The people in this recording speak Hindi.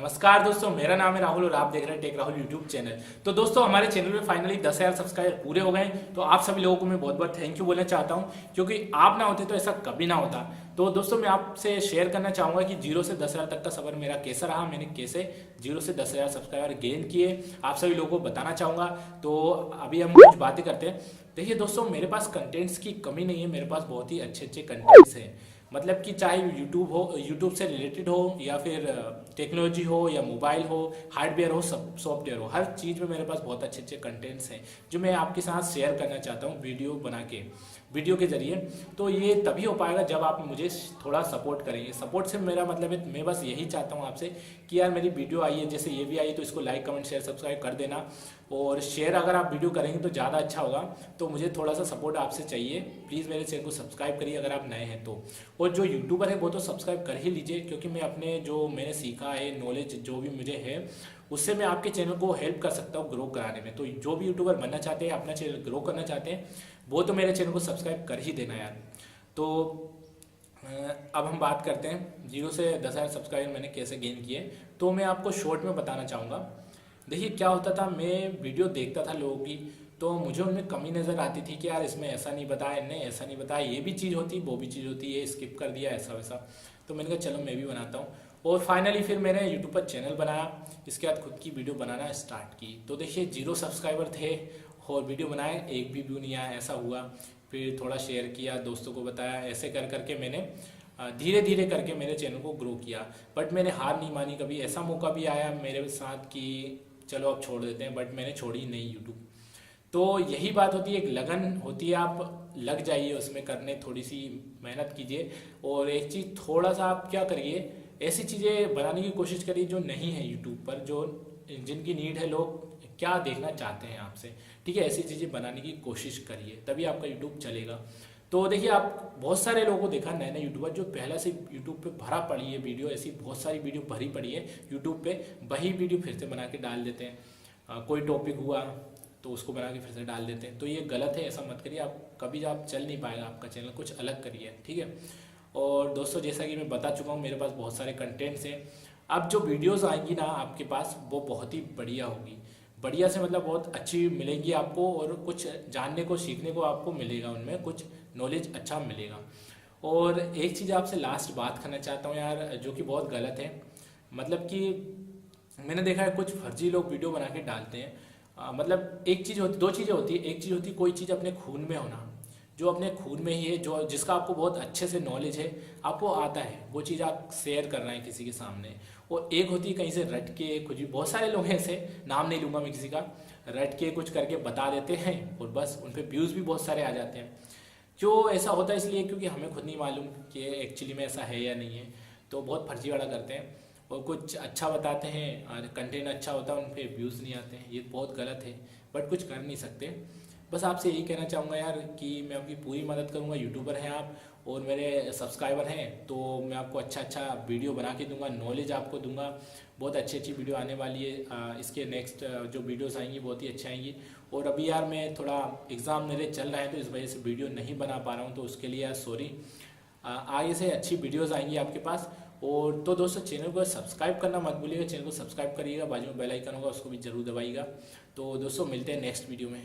नमस्कार दोस्तों, मेरा नाम है राहुल और आप देख रहे हैं टेक राहुल यूट्यूब चैनल। तो दोस्तों, हमारे चैनल में फाइनली 10,000 सब्सक्राइबर पूरे हो गए। तो आप सभी लोगों को मैं बहुत बहुत थैंक यू बोलना चाहता हूं, क्योंकि आप ना होते तो ऐसा कभी ना होता। तो दोस्तों, मैं आपसे शेयर करना चाहूंगा कि 0 से 10,000 तक का सफर मेरा कैसा रहा, मैंने कैसे 0 से 10,000 सब्सक्राइबर गेन किए, आप सभी लोगों को बताना चाहूंगा। तो अभी हम कुछ बातें करते हैं। देखिए दोस्तों, मेरे पास कंटेंट्स की कमी नहीं है, मेरे पास बहुत ही अच्छे अच्छे कंटेंट्स हैं। मतलब कि चाहे यूट्यूब हो, यूट्यूब से रिलेटेड हो, या फिर टेक्नोलॉजी हो, या मोबाइल हो, हार्डवेयर हो, सब सॉफ्टवेयर हो, हर चीज़ में मेरे पास बहुत अच्छे अच्छे कंटेंट्स हैं जो मैं आपके साथ शेयर करना चाहता हूँ वीडियो बना के, वीडियो के जरिए। तो ये तभी हो पाएगा जब आप मुझे थोड़ा सपोर्ट करेंगे। सपोर्ट से मेरा मतलब है, मैं बस यही चाहता हूँ आपसे कि यार मेरी वीडियो आई है, जैसे ये भी आई, तो इसको लाइक कमेंट शेयर सब्सक्राइब कर देना। और शेयर अगर आप वीडियो करेंगे तो ज़्यादा अच्छा होगा। तो मुझे थोड़ा सा सपोर्ट आपसे चाहिए, प्लीज़ मेरे चैनल को सब्सक्राइब करिए अगर आप नए हैं तो। और जो यूट्यूबर है वो तो सब्सक्राइब कर ही लीजिए, क्योंकि मैं अपने जो मैंने सीखा है, नॉलेज जो भी मुझे है, उससे मैं आपके चैनल को हेल्प कर सकता हूँ ग्रो कराने में। तो जो भी यूट्यूबर बनना चाहते हैं, अपना चैनल ग्रो करना चाहते हैं, वो तो मेरे चैनल को सब्सक्राइब कर ही देना यार। तो अब हम बात करते हैं 0 से 10,000 सब्सक्राइबर मैंने कैसे गेन किए। तो मैं आपको शॉर्ट में बताना चाहूँगा। देखिए क्या होता था, मैं वीडियो देखता था लोगों की, तो मुझे उनमें कमी नज़र आती थी कि यार इसमें ऐसा नहीं बताया, नहीं ऐसा नहीं बताया, ये भी चीज़ होती, वो भी चीज़ होती, ये स्किप कर दिया, ऐसा वैसा। तो मैंने कहा चलो मैं भी बनाता हूँ। और फाइनली फिर मैंने यूट्यूब पर चैनल बनाया, इसके बाद खुद की वीडियो बनाना स्टार्ट की। तो देखिए 0 सब्सक्राइबर थे और वीडियो बनाए, एक भी व्यू नहीं आया, ऐसा हुआ। फिर थोड़ा शेयर किया, दोस्तों को बताया, ऐसे कर करके मैंने धीरे धीरे करके मेरे चैनल को ग्रो किया। बट मैंने हार नहीं मानी कभी। ऐसा मौका भी आया मेरे साथ कि चलो अब छोड़ देते हैं, बट मैंने छोड़ी नहीं यूट्यूब। तो यही बात होती है, एक लगन होती है, आप लग जाइए उसमें करने, थोड़ी सी मेहनत कीजिए। और एक चीज़ थोड़ा सा आप क्या करिए, ऐसी चीज़ें बनाने की कोशिश करिए जो नहीं है यूट्यूब पर, जो जिनकी नीड है, लोग क्या देखना चाहते हैं आपसे, ठीक है, ऐसी चीज़ें बनाने की कोशिश करिए, तभी आपका यूट्यूब चलेगा। तो देखिए, आप बहुत सारे लोगों को देखा, नए नए यूट्यूबर जो पहले से यूट्यूब पे भरा पड़ी है वीडियो, ऐसी बहुत सारी वीडियो भरी पड़ी है यूट्यूब पे, वही वीडियो फिर से बना के डाल देते हैं। कोई टॉपिक हुआ तो उसको बना के फिर से डाल देते हैं। तो ये गलत है, ऐसा मत करिए। आप कभी आप चल नहीं पाएगा आपका चैनल, कुछ अलग करिए, ठीक है। और दोस्तों, जैसा कि मैं बता चुका हूँ, मेरे पास बहुत सारे कंटेंट्स हैं। अब जो वीडियोस आएंगी ना आपके पास, वो बहुत ही बढ़िया होगी। बढ़िया से मतलब बहुत अच्छी मिलेंगी आपको, और कुछ जानने को सीखने को आपको मिलेगा, उनमें कुछ नॉलेज अच्छा मिलेगा। और एक चीज़ आपसे लास्ट बात करना चाहता हूँ यार, जो कि बहुत गलत है। मतलब कि मैंने देखा है कुछ फर्जी लोग वीडियो बना के डालते हैं। मतलब एक चीज़ होती, दो चीज़ें होती है। एक चीज़ होती है कोई चीज़ अपने खून में होना, जो अपने खून में ही है, जो जिसका आपको बहुत अच्छे से नॉलेज है, आपको आता है, वो चीज़ आप शेयर कर रहे हैं किसी के सामने। और एक होती है कहीं से रट के कुछ भी, बहुत सारे लोग हैं ऐसे, नाम नहीं लूँगा मैं किसी का, रट के कुछ करके बता देते हैं और बस उन पर व्यूज़ भी बहुत सारे आ जाते हैं। जो ऐसा होता है इसलिए क्योंकि हमें खुद नहीं मालूम कि एक्चुअली में ऐसा है या नहीं है, तो बहुत फर्जीवाड़ा करते हैं। और कुछ अच्छा बताते हैं, कंटेंट अच्छा होता है, उन पर व्यूज़ नहीं आते हैं, ये बहुत गलत है। बट कुछ कर नहीं सकते। बस आपसे यही कहना चाहूँगा यार कि मैं आपकी पूरी मदद करूँगा। यूट्यूबर हैं आप और मेरे सब्सक्राइबर हैं, तो मैं आपको अच्छा अच्छा वीडियो बना के दूंगा, नॉलेज आपको दूंगा। बहुत अच्छी अच्छी वीडियो आने वाली है। इसके नेक्स्ट जो वीडियोस आएंगी बहुत ही अच्छी आएंगी। और अभी यार मैं थोड़ा एग्ज़ाम मेरे चल रहा है, तो इस वजह से वीडियो नहीं बना पा रहा हूँ, तो उसके लिए यार सॉरी। आगे से अच्छी वीडियोज़ आएंगी आपके पास। और तो दोस्तों, चैनल को सब्सक्राइब करना मत भूलिएगा, चैनल को सब्सक्राइब करिएगा, बाजू में बेल आइकन होगा उसको भी जरूर दबाइएगा। तो दोस्तों, मिलते हैं नेक्स्ट वीडियो में।